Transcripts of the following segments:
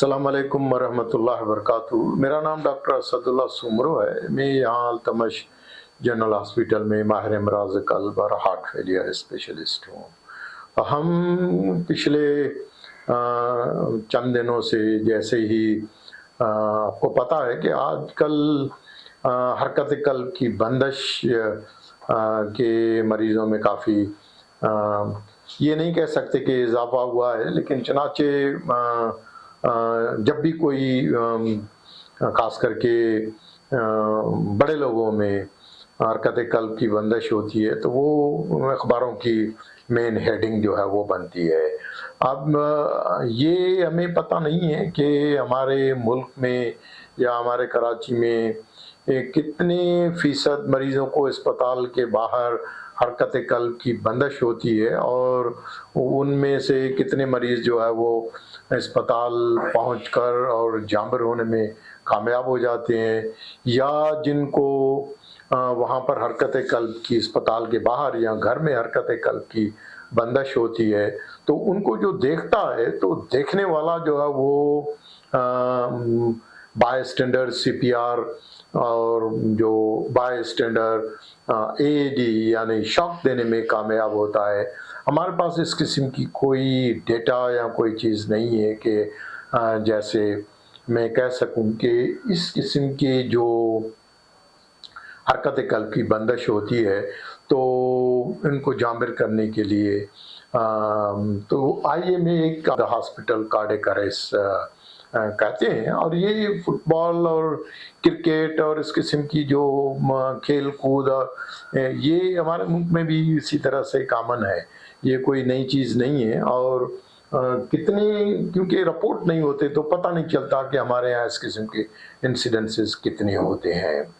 अस्सलाम वालेकुम वरहमतुल्लाहि वबरकातुहू। मेरा नाम डॉक्टर असदुल्ला सुमरो है। मैं यहाँ अल्तमश जनरल हॉस्पिटल में माहिर अमराज़ क़ल्ब और हार्ट फेलियर स्पेशलिस्ट हूँ। हम पिछले चंद दिनों से जैसे ही आपको पता है कि आजकल हरकत क़ल्ब की बंदिश के मरीज़ों में काफ़ी ये नहीं कह सकते कि इजाफ़ा हुआ है, लेकिन चनाचे जब भी कोई ख़ास करके बड़े लोगों में हरकत क़ल्ब की बंदिश होती है तो वो अखबारों की मेन हेडिंग जो है वो बनती है। अब ये हमें पता नहीं है कि हमारे मुल्क में या हमारे कराची में कितने फ़ीसद मरीज़ों को अस्पताल के बाहर हरकत क़ल्ब की बंदिश होती है और उनमें से कितने मरीज़ जो है वो अस्पताल पहुंचकर और जांबर होने में कामयाब हो जाते हैं, या जिनको वहाँ पर हरकत क़ल्ब की अस्पताल के बाहर या घर में हरकत क़ल्ब की बंदिश होती है तो उनको जो देखता है तो देखने वाला जो है वो बाय स्टैंडर्ड सीपीआर और जो बाय स्टैंडर्ड एएडी यानी शॉक देने में कामयाब होता है। हमारे पास इस किस्म की कोई डेटा या कोई चीज़ नहीं है कि जैसे मैं कह सकूं कि इस किस्म की जो हरकत क़ल्ब की बंदिश होती है तो इनको जाबिर करने के लिए तो आइए मैं एक हॉस्पिटल कार्डियक अरेस्ट कहते हैं, और ये फुटबॉल और क्रिकेट और इस किस्म की जो खेल कूद ये हमारे मुल्क में भी इसी तरह से कामन है, ये कोई नई चीज़ नहीं है। और कितनी क्योंकि रिपोर्ट नहीं होते तो पता नहीं चलता कि हमारे यहाँ इस किस्म के इंसिडेंसेस कितने होते हैं।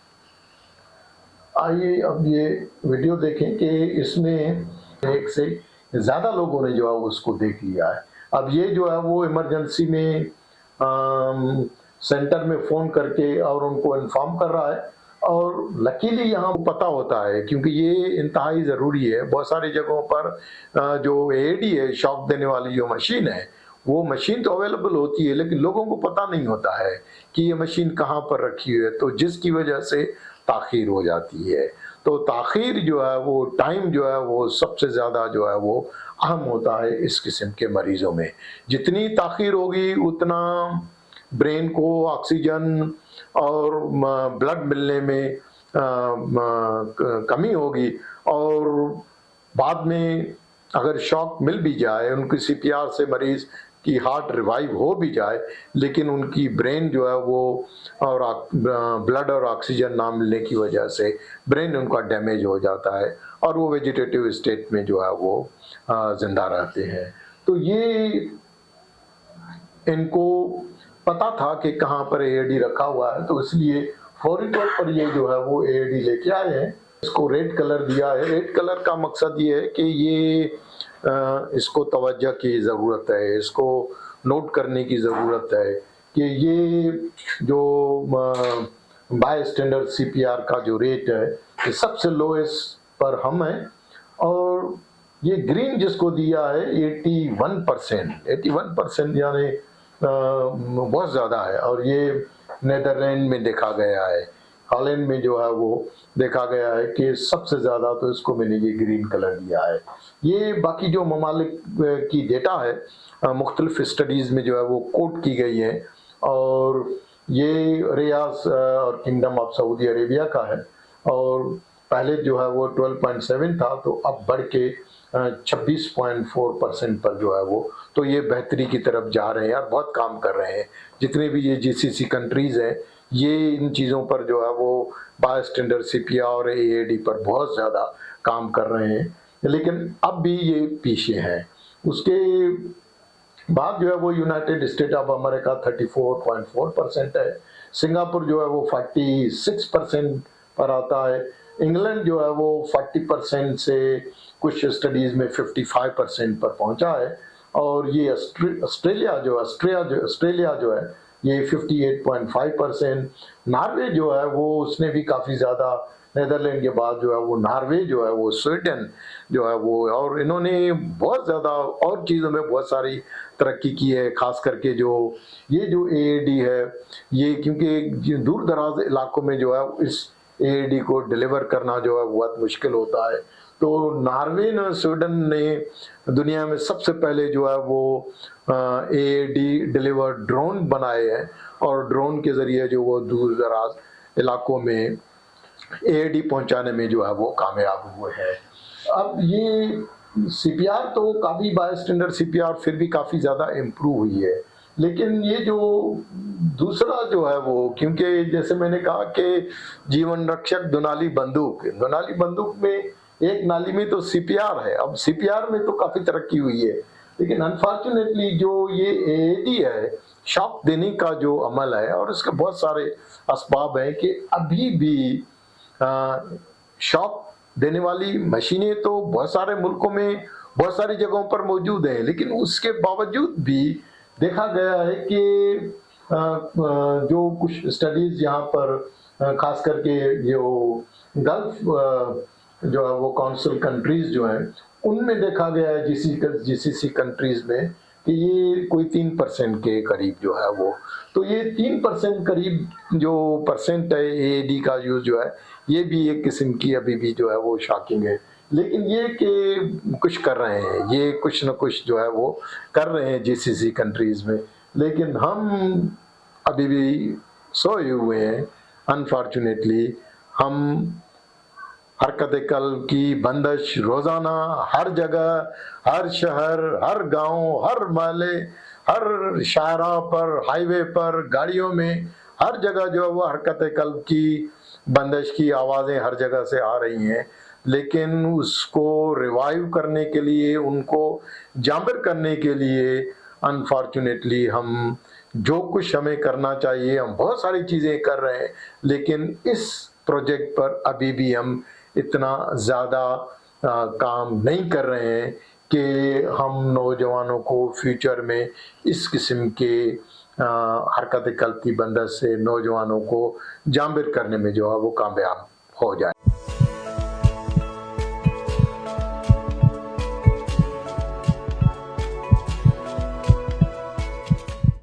आइए अब ये वीडियो देखें कि इसमें एक से ज़्यादा लोगों ने जो है उसको देख लिया है। अब ये जो है वो इमरजेंसी में सेंटर में फ़ोन करके और उनको इन्फॉर्म कर रहा है, और लकीली यहाँ पता होता है क्योंकि ये इंतहाई ज़रूरी है। बहुत सारी जगहों पर जो एएडी है, शॉक देने वाली जो मशीन है, वो मशीन तो अवेलेबल होती है लेकिन लोगों को पता नहीं होता है कि ये मशीन कहाँ पर रखी हुई है, तो जिसकी वजह से ताख़ीर हो जाती है। तो ताख़ीर जो है वो टाइम जो है वो सबसे ज़्यादा जो है वो अहम होता है इस किस्म के मरीज़ों में। जितनी ताख़ीर होगी उतना ब्रेन को ऑक्सीजन और ब्लड मिलने में कमी होगी, और बाद में अगर शॉक मिल भी जाए, उनकी सीपीआर से मरीज़ की हार्ट रिवाइव हो भी जाए, लेकिन उनकी ब्रेन जो है वो और ब्लड और ऑक्सीजन ना मिलने की वजह से ब्रेन उनका डैमेज हो जाता है और वो वेजिटेटिव स्टेट में जो है वो ज़िंदा रहते हैं। तो ये इनको पता था कि कहाँ पर एएडी रखा हुआ है, तो इसलिए फौरी तौर पर ये जो है वो एएडी लेके आए हैं। इसको रेड कलर दिया है। रेड कलर का मकसद ये है कि ये इसको तवज्जो की ज़रूरत है, इसको नोट करने की ज़रूरत है कि ये जो बाय स्टैंडर्ड सीपीआर का जो रेट है ये सबसे लोएस्ट पर हम हैं, और ये ग्रीन जिसको दिया है 81% यानी बहुत ज़्यादा है, और ये नीदरलैंड में देखा गया है। हॉलैंड में जो है वो देखा गया है कि सबसे ज़्यादा, तो इसको मैंने ये ग्रीन कलर दिया है। ये बाकी जो ममालिक की डेटा है मुख्तलिफ स्टडीज़ में जो है वो कोट की गई है, और ये रियाज और किंगडम ऑफ सऊदी अरेबिया का है, और पहले जो है वो 12.7 था तो अब बढ़ के 26.4% पर जो है वो, तो ये बेहतरी की तरफ जा रहे हैं और बहुत काम कर रहे हैं। जितने भी ये जीसीसी कंट्रीज़ हैं ये इन चीज़ों पर जो है वो बाय स्टैंडर्ड सीपीआर और एएडी पर बहुत ज़्यादा काम कर रहे हैं, लेकिन अब भी ये पीछे हैं। उसके बाद जो है वो यूनाइटेड स्टेट ऑफ अमेरिका 34.4% है, सिंगापुर जो है वो 46% पर आता है, इंग्लैंड जो है वो 40% से कुछ स्टडीज़ में 55% पर पहुंचा है, और ये ऑस्ट्रेलिया जो है ये 58.5%। नॉर्वे जो है वो उसने भी काफ़ी ज़्यादा नेदरलैंड के बाद जो है वो नॉर्वे जो है वो स्वीडन जो है वो, और इन्होंने बहुत ज़्यादा और चीज़ों में बहुत सारी तरक्की की है। खास करके जो ये जो एएडी है ये, क्योंकि दूर दराज इलाकों में जो है इस एएडी को डिलीवर करना जो है बहुत मुश्किल होता है, तो नॉर्वे ने स्वीडन ने दुनिया में सबसे पहले जो है वो एएडी डिलीवर ड्रोन बनाए हैं, और ड्रोन के ज़रिए जो वो दूर दराज इलाकों में एएडी पहुंचाने में जो है वो कामयाब हुए हैं। अब ये सीपीआर तो काफ़ी बाय स्टैंडर्ड सीपीआर फिर भी काफ़ी ज़्यादा इम्प्रूव हुई है, लेकिन ये जो दूसरा जो है वो, क्योंकि जैसे मैंने कहा कि जीवन रक्षक दुनाली बंदूक में एक नाली में तो सीपीआर है, अब सीपीआर में तो काफ़ी तरक्की हुई है, लेकिन अनफॉर्चुनेटली जो ये एएडी है, शॉक देने का जो अमल है, और इसके बहुत सारे असबाब हैं कि अभी भी शॉक देने वाली मशीनें तो बहुत सारे मुल्कों में बहुत सारी जगहों पर मौजूद हैं, लेकिन उसके बावजूद भी देखा गया है कि जो कुछ स्टडीज यहाँ पर खास करके जो गल्फ जो है वो काउंसिल कंट्रीज जो हैं उनमें देखा गया है, जीसीसी कंट्रीज में, कि ये कोई 3% के करीब जो है वो, तो ये 3% करीब जो परसेंट है एएडी का यूज जो है, ये भी एक किस्म की अभी भी जो है वो शॉकिंग है। लेकिन ये कि कुछ कर रहे हैं, ये कुछ न कुछ जो है वो कर रहे हैं जीसीसी कंट्रीज में, लेकिन हम अभी भी सोए हुए हैं। अनफॉर्चुनेटली हम हरकत कल्ब की बंदिश रोज़ाना हर जगह, हर शहर, हर गांव, हर महल्ले, हर शाहरा पर, हाईवे पर, गाड़ियों में, हर जगह जो है वो हरकत कल्ब की बंदिश की आवाज़ें हर जगह से आ रही हैं, लेकिन उसको रिवाइव करने के लिए, उनको जाबिर करने के लिए अनफॉर्चुनेटली हम जो कुछ हमें करना चाहिए, हम बहुत सारी चीज़ें कर रहे हैं, लेकिन इस प्रोजेक्ट पर अभी भी हम इतना ज़्यादा काम नहीं कर रहे हैं कि हम नौजवानों को फ्यूचर में इस किस्म के हरकत कल्ब की बंदिश से नौजवानों को जाबिर करने में जो है वो कामयाब हो जाए।